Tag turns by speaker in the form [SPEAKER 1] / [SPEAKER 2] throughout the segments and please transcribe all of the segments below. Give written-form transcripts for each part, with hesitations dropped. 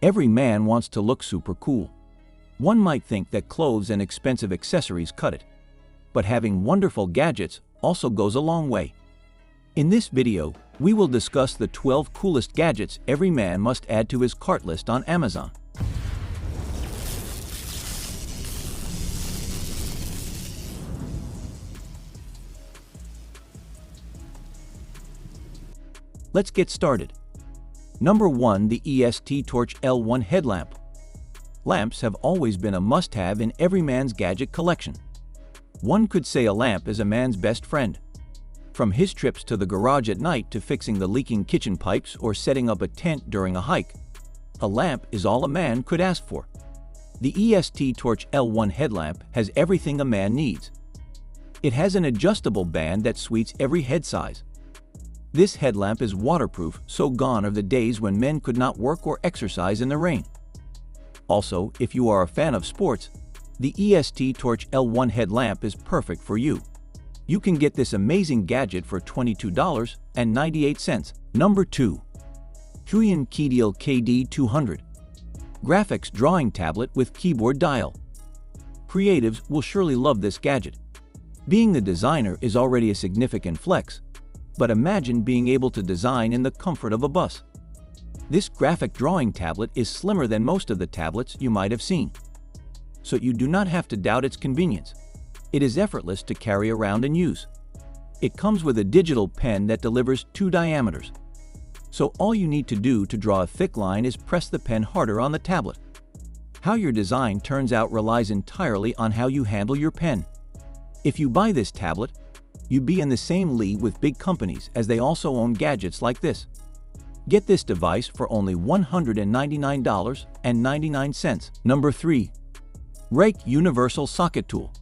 [SPEAKER 1] Every man wants to look super cool. One might think that clothes and expensive accessories cut it. But having wonderful gadgets also goes a long way. In this video, we will discuss the 12 coolest gadgets every man must add to his cart list on Amazon. Let's get started. Number 1. The EST Torch L1 Headlamp. Lamps have always been a must-have in every man's gadget collection. One could say a lamp is a man's best friend. From his trips to the garage at night to fixing the leaking kitchen pipes or setting up a tent during a hike, a lamp is all a man could ask for. The EST Torch L1 headlamp has everything a man needs. It has an adjustable band that suits every head size. This headlamp is waterproof, so gone are the days when men could not work or exercise in the rain. Also, if you are a fan of sports, the EST Torch L1 headlamp is perfect for you. You can get this amazing gadget for $22.98. Number 2. Huiom Keydial KD200 Graphics Drawing Tablet with Keyboard Dial. Creatives will surely love this gadget. Being the designer is already a significant flex, but imagine being able to design in the comfort of a bus. This graphic drawing tablet is slimmer than most of the tablets you might have seen, so you do not have to doubt its convenience. It is effortless to carry around and use. It comes with a digital pen that delivers 2 diameters, so all you need to do to draw a thick line is press the pen harder on the tablet. How your design turns out relies entirely on how you handle your pen. If you buy this tablet, you'd be in the same league with big companies as they also own gadgets like this. Get this device for only $199.99. Number 3. Rake Universal Socket Tool.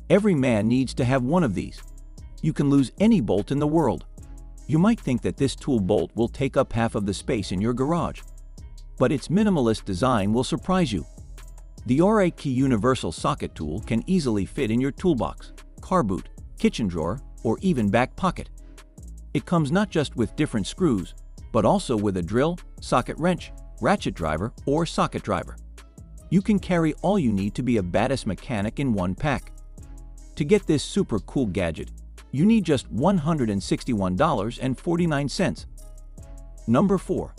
[SPEAKER 1] Every man needs to have one of these. You can lose any bolt in the world. You might think that this tool bolt will take up half of the space in your garage, but its minimalist design will surprise you. The Rake Universal Socket Tool can easily fit in your toolbox, car boot, kitchen drawer, or even back pocket. It comes not just with different screws, but also with a drill, socket wrench, ratchet driver, or socket driver. You can carry all you need to be a badass mechanic in one pack. To get this super cool gadget, you need just $161.49. Number 4.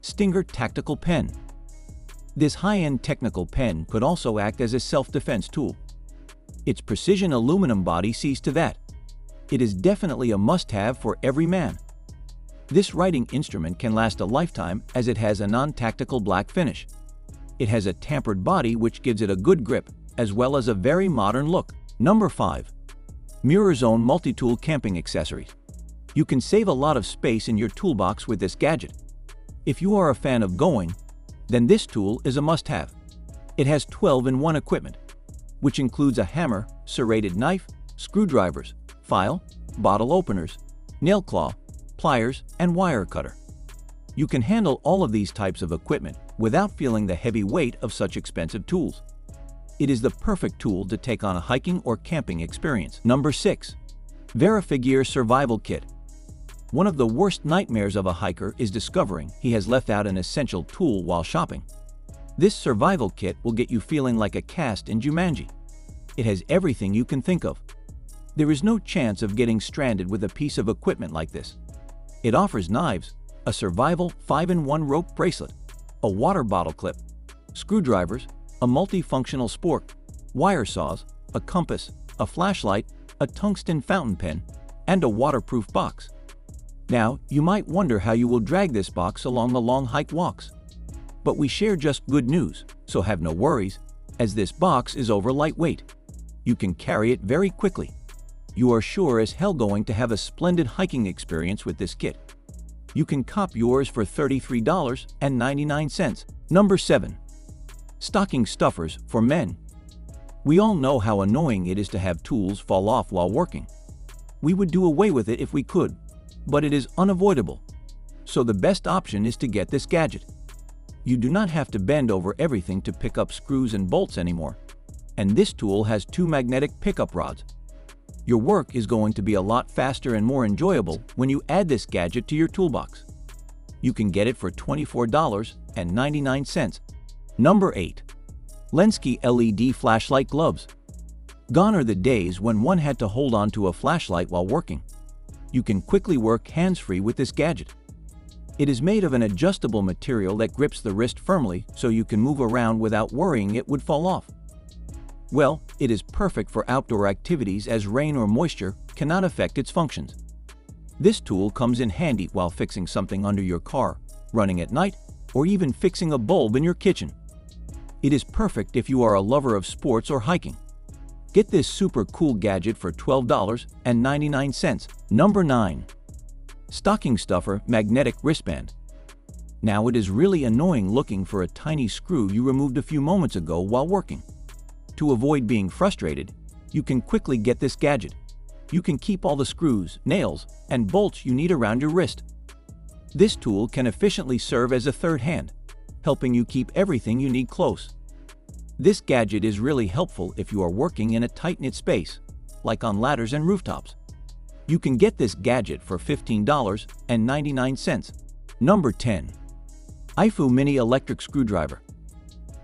[SPEAKER 1] Stinger Tactical Pen. This high-end technical pen could also act as a self-defense tool. Its precision aluminum body sees to that. It is definitely a must-have for every man. This writing instrument can last a lifetime as it has a non-tactical black finish. It has a tampered body which gives it a good grip, as well as a very modern look. Number 5. MirrorZone Multitool Camping Accessories. You can save a lot of space in your toolbox with this gadget. If you are a fan of going, then this tool is a must-have. It has 12-in-1 equipment, which includes a hammer, serrated knife, screwdrivers, file, bottle openers, nail claw, pliers, and wire cutter. You can handle all of these types of equipment without feeling the heavy weight of such expensive tools. It is the perfect tool to take on a hiking or camping experience. Number 6. Verifygear Survival Kit. One of the worst nightmares of a hiker is discovering he has left out an essential tool while shopping. This survival kit will get you feeling like a cast in Jumanji. It has everything you can think of. There is no chance of getting stranded with a piece of equipment like this. It offers knives, a survival 5-in-1 rope bracelet, a water bottle clip, screwdrivers, a multifunctional spork, wire saws, a compass, a flashlight, a tungsten fountain pen, and a waterproof box. Now, you might wonder how you will drag this box along the long hike walks. But we share just good news, so have no worries, as this box is over lightweight. You can carry it very quickly. You are sure as hell going to have a splendid hiking experience with this kit. You can cop yours for $33.99. Number 7. Stocking Stuffers for Men. We all know how annoying it is to have tools fall off while working. We would do away with it if we could, but it is unavoidable. So the best option is to get this gadget. You do not have to bend over everything to pick up screws and bolts anymore, and this tool has 2 magnetic pickup rods. Your work is going to be a lot faster and more enjoyable when you add this gadget to your toolbox. You can get it for $24.99. Number 8. Lenski LED Flashlight Gloves. Gone are the days when one had to hold on to a flashlight while working. You can quickly work hands-free with this gadget. It is made of an adjustable material that grips the wrist firmly so you can move around without worrying it would fall off. Well, it is perfect for outdoor activities as rain or moisture cannot affect its functions. This tool comes in handy while fixing something under your car, running at night, or even fixing a bulb in your kitchen. It is perfect if you are a lover of sports or hiking. Get this super cool gadget for $12.99. Number 9. Stocking Stuffer Magnetic Wristband. Now it is really annoying looking for a tiny screw you removed a few moments ago while working. To avoid being frustrated, you can quickly get this gadget. You can keep all the screws, nails, and bolts you need around your wrist. This tool can efficiently serve as a third hand, helping you keep everything you need close. This gadget is really helpful if you are working in a tight-knit space, like on ladders and rooftops. You can get this gadget for $15.99. Number 10. Huiom Mini Electric Screwdriver.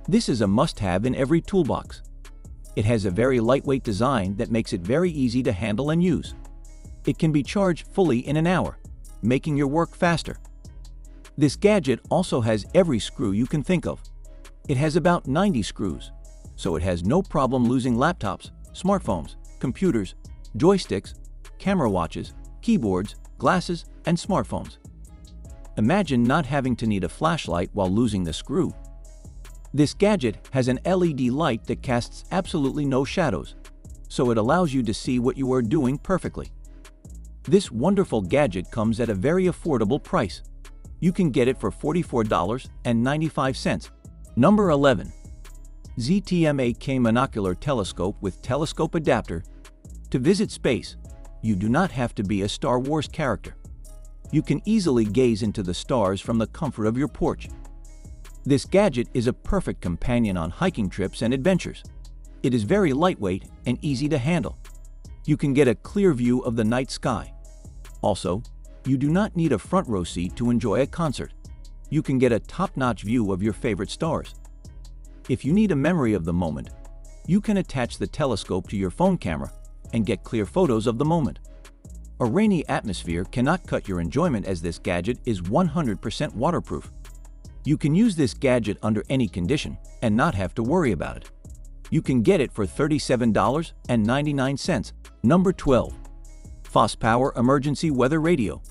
[SPEAKER 1] This is a must-have in every toolbox. It has a very lightweight design that makes it very easy to handle and use. It can be charged fully in an hour, making your work faster. This gadget also has every screw you can think of. It has about 90 screws, so it has no problem losing laptops, smartphones, computers, joysticks, camera watches, keyboards, glasses, and smartphones. Imagine not having to need a flashlight while losing the screw. This gadget has an LED light that casts absolutely no shadows, so it allows you to see what you are doing perfectly. This wonderful gadget comes at a very affordable price. You can get it for $44.95. Number 11. ZTMAK Monocular Telescope with Telescope Adapter. To visit space, you do not have to be a Star Wars character. You can easily gaze into the stars from the comfort of your porch. This gadget is a perfect companion on hiking trips and adventures. It is very lightweight and easy to handle. You can get a clear view of the night sky. Also, you do not need a front row seat to enjoy a concert. You can get a top-notch view of your favorite stars. If you need a memory of the moment, you can attach the telescope to your phone camera and get clear photos of the moment. A rainy atmosphere cannot cut your enjoyment as this gadget is 100% waterproof. You can use this gadget under any condition and not have to worry about it. You can get it for $37.99. Number 12. FosPower Emergency Weather Radio.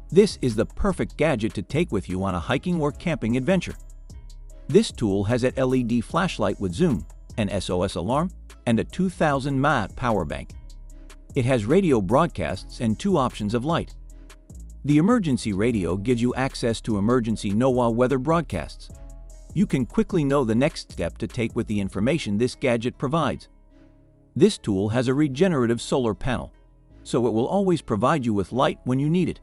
[SPEAKER 1] This is the perfect gadget to take with you on a hiking or camping adventure. This tool has an LED flashlight with zoom, an SOS alarm, and a 2000 mAh power bank. It has radio broadcasts and 2 options of light. The emergency radio gives you access to emergency NOAA weather broadcasts. You can quickly know the next step to take with the information this gadget provides. This tool has a regenerative solar panel, so it will always provide you with light when you need it.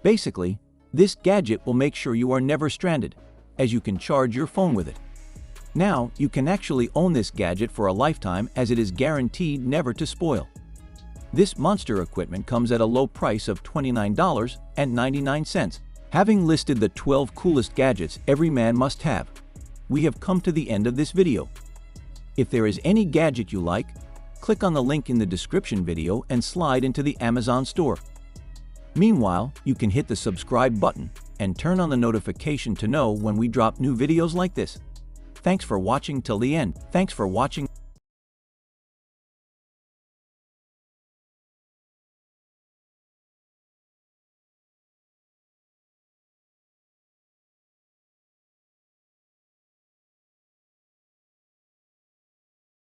[SPEAKER 1] Basically, this gadget will make sure you are never stranded, as you can charge your phone with it. Now, you can actually own this gadget for a lifetime as it is guaranteed never to spoil. This monster equipment comes at a low price of $29.99. Having listed the 12 coolest gadgets every man must have, we have come to the end of this video. If there is any gadget you like, click on the link in the description video and slide into the Amazon store. Meanwhile, you can hit the subscribe button and turn on the notification to know when we drop new videos like this. Thanks for watching till the end. Thanks for watching.